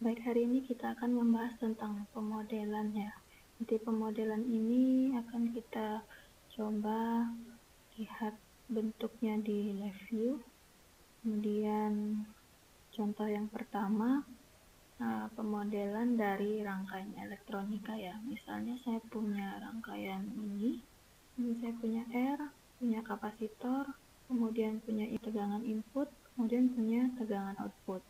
Baik, hari ini kita akan membahas tentang pemodelan ya. Nanti pemodelan ini akan kita coba lihat bentuknya di live view. Kemudian contoh yang pertama, pemodelan dari rangkaian elektronika ya. Misalnya saya punya rangkaian ini saya punya R, punya kapasitor, kemudian punya tegangan input, kemudian punya tegangan output.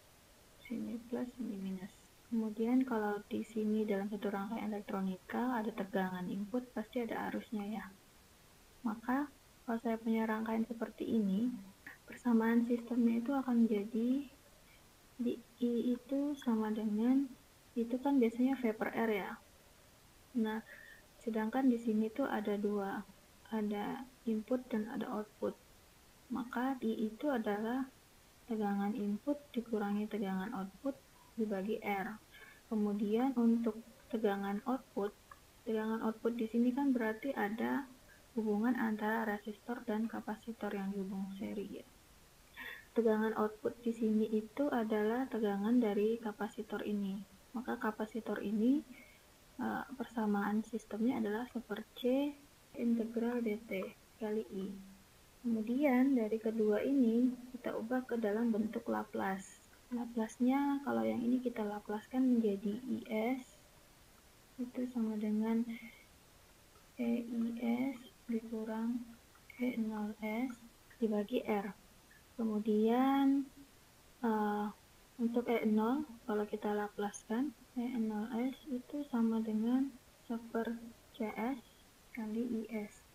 Sini plus, sini minus. Kemudian kalau di sini dalam satu rangkaian elektronika ada tegangan input, pasti ada arusnya ya. Maka kalau saya punya rangkaian seperti ini, persamaan sistemnya itu akan menjadi di I itu sama dengan, itu kan biasanya V per R ya. Nah, sedangkan di sini tuh ada dua, ada input dan ada output. Maka I itu adalah tegangan input dikurangi tegangan output dibagi R. Kemudian untuk tegangan output di sini kan berarti ada hubungan antara resistor dan kapasitor yang dihubung seri ya. Tegangan output di sini itu adalah tegangan dari kapasitor ini. Maka kapasitor ini persamaan sistemnya adalah 1/C integral dt kali I. Kemudian dari kedua ini kita ubah ke dalam bentuk Laplace. Laplace-nya kalau yang ini kita laplaskan menjadi IS itu sama dengan EIS dikurang E0S dibagi R. Kemudian untuk E0 kalau kita laplaskan E0S itu sama dengan 1/CS kali IS.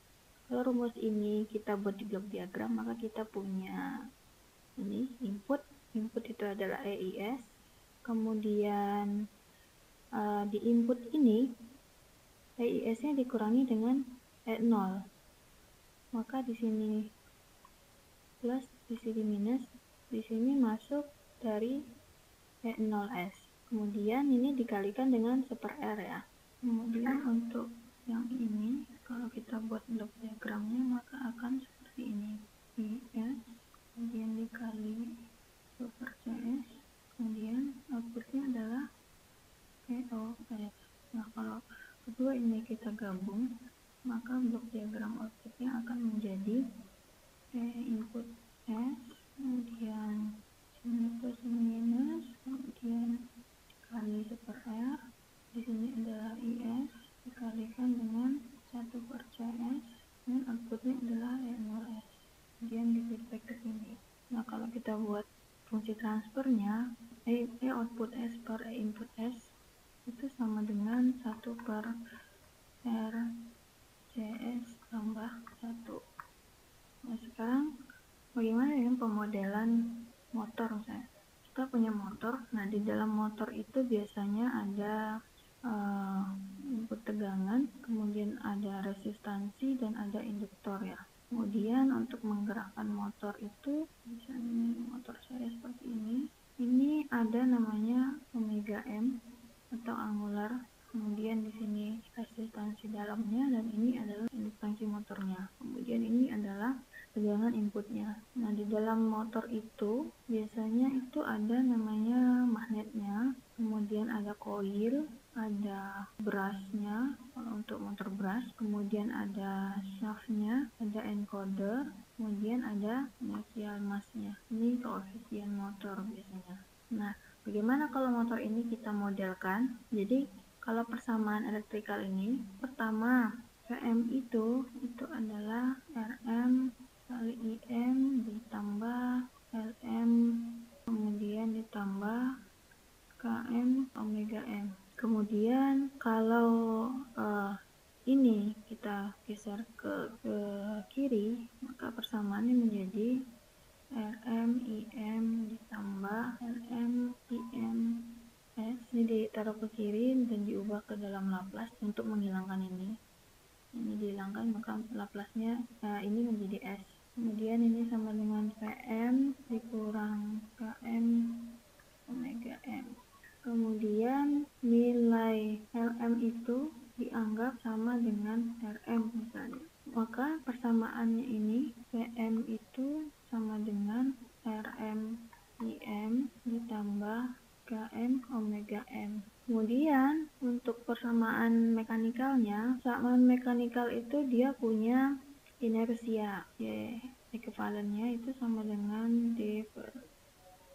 Kalau rumus ini kita buat di blok diagram, maka kita punya ini input itu adalah EIS. Kemudian di input ini EIS-nya dikurangi dengan E0. Maka di sini plus, di sini minus, di sini masuk dari E0S. Kemudian ini dikalikan dengan 1/R ya. Kemudian untuk yang ini kalau kita buat blok diagramnya maka akan seperti ini. IS kemudian dikali 1/CS, kemudian outputnya adalah EOS. Nah, kalau kedua ini kita gabung, maka blok diagram outputnya akan menjadi input S, kemudian sini plus minus, kemudian dikali 1/R, di sini adalah IS dikalikan dengan 1/CS, dan outputnya adalah E0S. Kemudian di feedback ke sini. Nah, kalau kita buat fungsi transfernya, E output S per E input S itu sama dengan 1/RCS tambah 1. Nah, sekarang bagaimana dengan pemodelan motor misalnya? Kita punya motor, nah di dalam motor itu biasanya ada input tegangan, kemudian ada resistansi dan ada induktor ya. Kemudian untuk menggerakkan motor itu, misalnya motor saya seperti ini ada namanya omega M atau angular, kemudian di sini resistansi dalamnya, dan ini adalah indukansi motornya. Kemudian ini adalah tegangan inputnya. Nah, di dalam motor itu biasanya itu ada namanya magnetnya, kemudian ada koil, ada brushnya kalau untuk motor brush, kemudian ada shaftnya, ada encoder, kemudian ada inertial massnya. Ini koefisien motor biasanya. Nah, bagaimana kalau motor ini kita modelkan? Jadi kalau persamaan elektrikal ini, pertama Vm itu adalah Rm kali IM ditambah Lm kemudian ditambah Km omega M. Kemudian kalau ini kita geser ke kiri, maka persamaannya menjadi Rm IM ditambah Lm IM S. Ini ditaruh ke kiri dan diubah ke dalam Laplace untuk menghilangkan ini. Ini dihilangkan, maka Laplace-nya ini menjadi S. Kemudian ini sama dengan Vm dikurang Km omega M. Kemudian nilai Lm itu dianggap sama dengan Rm misalnya. Maka persamaannya ini Vm itu sama dengan Rm IM ditambah Km omega M. Kemudian untuk persamaan mekanikalnya, persamaan mekanikal itu dia punya inersia, Y ekuivalennya itu sama dengan D per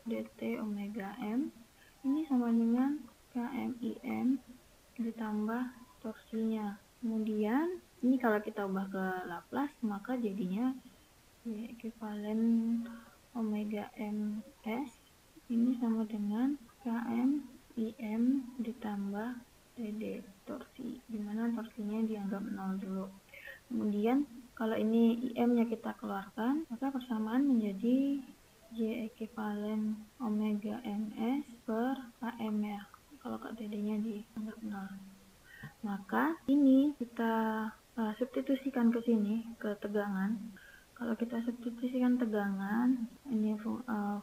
dt omega M. Ini sama dengan KMIM ditambah torsinya. Kemudian ini kalau kita ubah ke Laplace maka jadinya Y ekuivalen omega ms ini sama dengan km im ditambah dd torsi, dimana torsinya dianggap 0 dulu. Kemudian kalau ini im nya kita keluarkan, maka persamaan menjadi Y ekuivalen omega ms per km ya, kalau dd nya dianggap 0. Maka ini kita substitusikan ke sini, ke tegangan. Kalau kita substitusikan tegangan, ini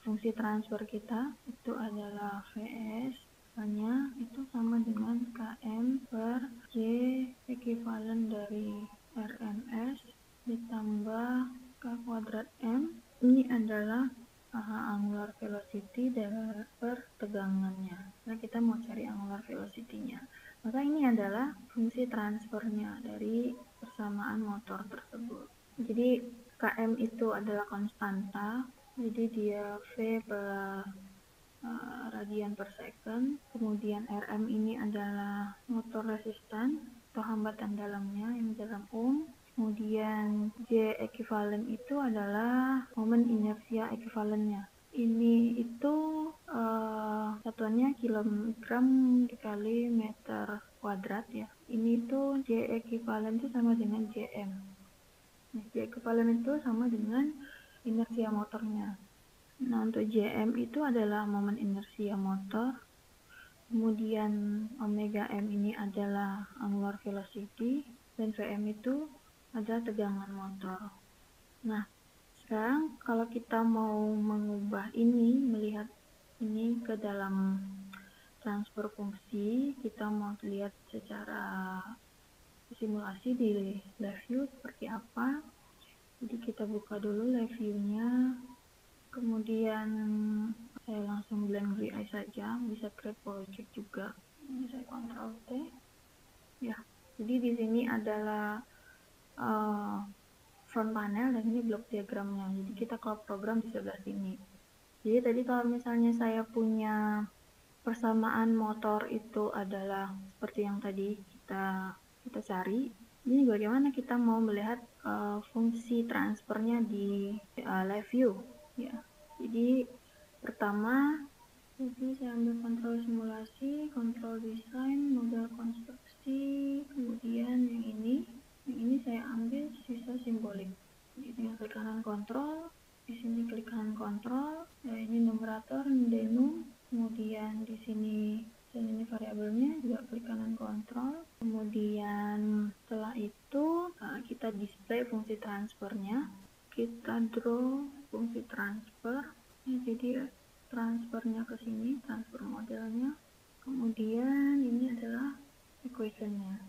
fungsi transfer kita itu adalah Vs, nya itu sama dengan Km per J ekuivalen dari Rms ditambah K kuadrat M. Ini adalah angular velocity per tegangannya. Nah, kita mau cari angular velocity-nya. Maka ini adalah fungsi transfernya dari persamaan motor tersebut. Jadi Km itu adalah konstanta, jadi dia V per radian per second. Kemudian Rm ini adalah motor resistan atau hambatan dalamnya yang dalam ohm. Kemudian J ekuivalen itu adalah momen inersia ekuivalennya. Ini itu satuannya kilogram dikali meter kuadrat ya. Ini tuh J ekuivalen itu sama dengan Jm. Nah, J ekuivalen itu sama dengan inersia motornya. Nah, untuk Jm itu adalah momen inersia motor. Kemudian omega M ini adalah angular velocity dan Vm itu adalah tegangan motor. Nah, sekarang kalau kita mau mengubah ini, melihat ini ke dalam transfer fungsi, kita mau lihat secara simulasi di live view seperti apa. Jadi kita buka dulu live view-nya, kemudian saya langsung blank VI saja, bisa create project juga. Ini saya Ctrl T. Ya, jadi di sini adalah front panel dan ini blok diagramnya. Jadi kita kalau program di sebelah sini. Jadi tadi kalau misalnya saya punya persamaan motor itu adalah seperti yang tadi kita cari. Ini bagaimana kita mau melihat fungsi transfernya di live view ya. Jadi pertama, jadi saya ambil kontrol simulasi, kontrol desain, model konstruksi, kemudian yang ini saya ambil sisa simbolik. Jadi tinggal klik kanan kontrol, di sini klik kanan kontrol, ini numerator, denum, kemudian di sini dan ini variabelnya juga klik kanan kontrol. Kemudian setelah itu kita display fungsi transfernya, kita draw fungsi transfer. Jadi transfernya ke sini, transfer modelnya. Kemudian ini adalah equationnya.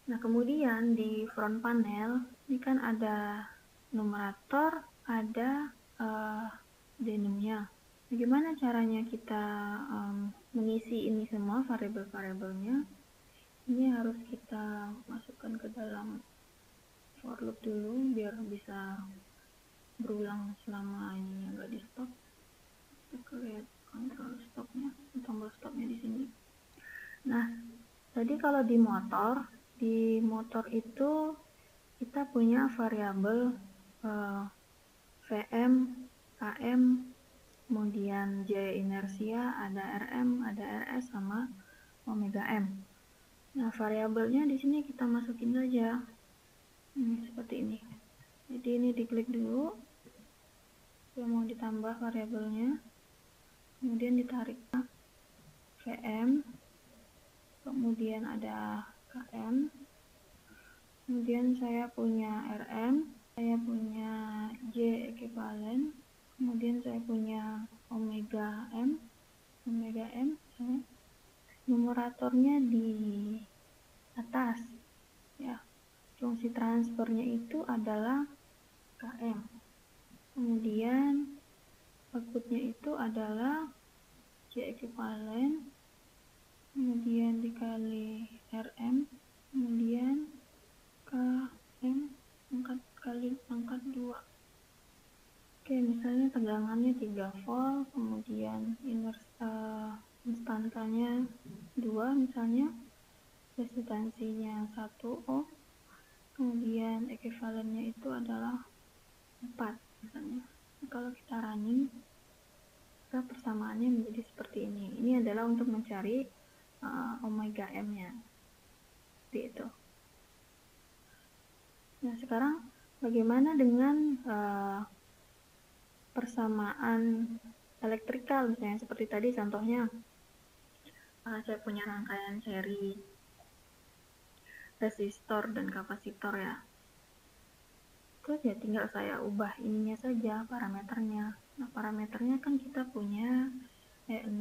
Nah, kemudian di front panel ini kan ada numerator, ada denumnya. Bagaimana caranya kita mengisi ini semua variabel-variabelnya? Ini harus kita masukkan ke dalam for loop dulu biar bisa berulang selama ini nggak di stop. Kita lihat kontrol stopnya, tombol stopnya di sini. Nah, tadi kalau di motor itu kita punya variabel Vm, Km, kemudian J inersia, ada Rm, ada Rs sama omega M. Nah, variabelnya di sini kita masukin saja. Ini seperti ini. Jadi ini diklik dulu. Saya mau ditambah variabelnya. Kemudian ditarik Vm, kemudian ada Km, kemudian saya punya Rm, saya punya J ekuivalen, kemudian saya punya omega M, numeratornya di atas ya. Fungsi transfernya itu adalah Km, kemudian outputnya itu adalah J ekuivalen tegangannya 3 volt, kemudian instantannya 2 misalnya, resistansinya 1 ohm, kemudian ekuivalennya itu adalah 4 misalnya. Kalau kita running, maka persamaannya menjadi seperti ini. Ini adalah untuk mencari omega m-nya. Seperti itu. Nah, sekarang bagaimana dengan persamaan elektrikal, misalnya seperti tadi contohnya, saya punya rangkaian seri resistor dan kapasitor ya. Terus ya tinggal saya ubah ininya saja, parameternya. Nah, parameternya kan kita punya E0,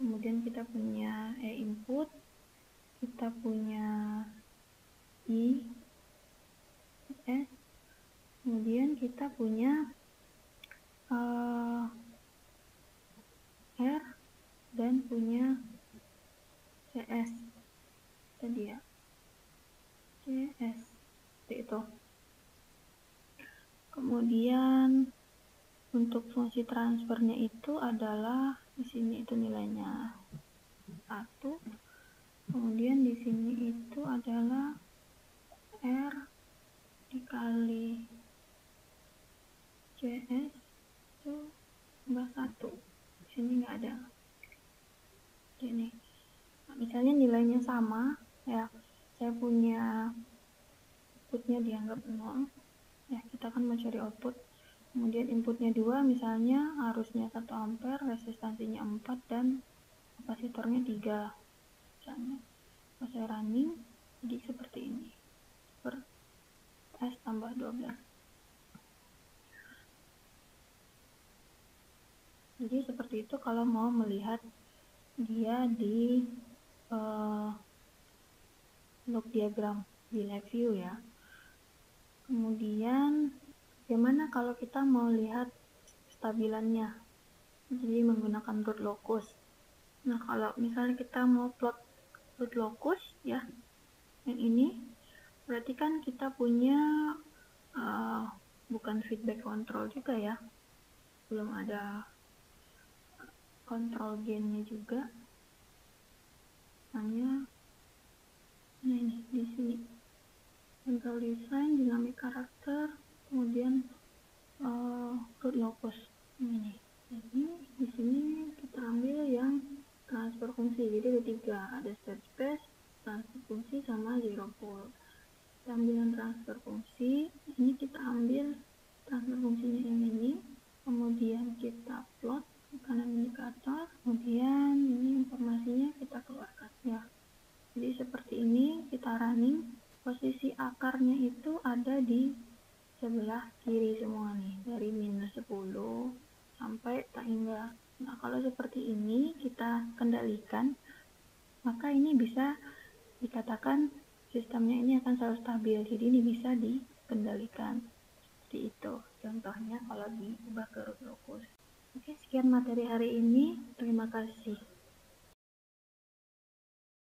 kemudian kita punya E input, kita punya I, S, kemudian kita punya R, dan punya CS tadi ya, CS seperti itu. Kemudian untuk fungsi transfernya itu adalah di sini itu nilainya 1, kemudian di sini itu adalah R dikali CS itu tambah 1. Di sini nggak ada. Ini nah, misalnya nilainya sama ya, saya punya outputnya dianggap 0 ya, kita akan mencari output, kemudian inputnya 2 misalnya, arusnya 1 ampere, resistansinya 4, dan kapasitornya 3 misalnya. Kalau saya running, jadi seperti ini, per S tambah 12. Jadi seperti itu kalau mau melihat dia di log diagram di live view ya. Kemudian bagaimana kalau kita mau lihat stabilannya, jadi menggunakan root locus. Nah, kalau misalnya kita mau plot root locus ya, yang ini berarti kan kita punya bukan feedback control juga ya, belum ada kontrol gainnya juga, hanya ini di sini control design, dynamic karakter, kemudian root locus ini. Jadi di sini kita ambil yang transfer fungsi, jadi ada 3, ada state space, transfer fungsi, sama zero pole. Kita ambil yang transfer fungsi, ini kita ambil transfer fungsinya yang ini, kemudian kita plot ke kanan indikator, kemudian ini informasinya kita keluarkan ya. Jadi seperti ini kita running, posisi akarnya itu ada di sebelah kiri semua nih, dari minus 10 sampai tak hingga. Nah, kalau seperti ini kita kendalikan, maka ini bisa dikatakan sistemnya ini akan selalu stabil, jadi ini bisa dikendalikan. Seperti itu contohnya kalau diubah ke root locus. Oke, sekian materi hari ini, terima kasih.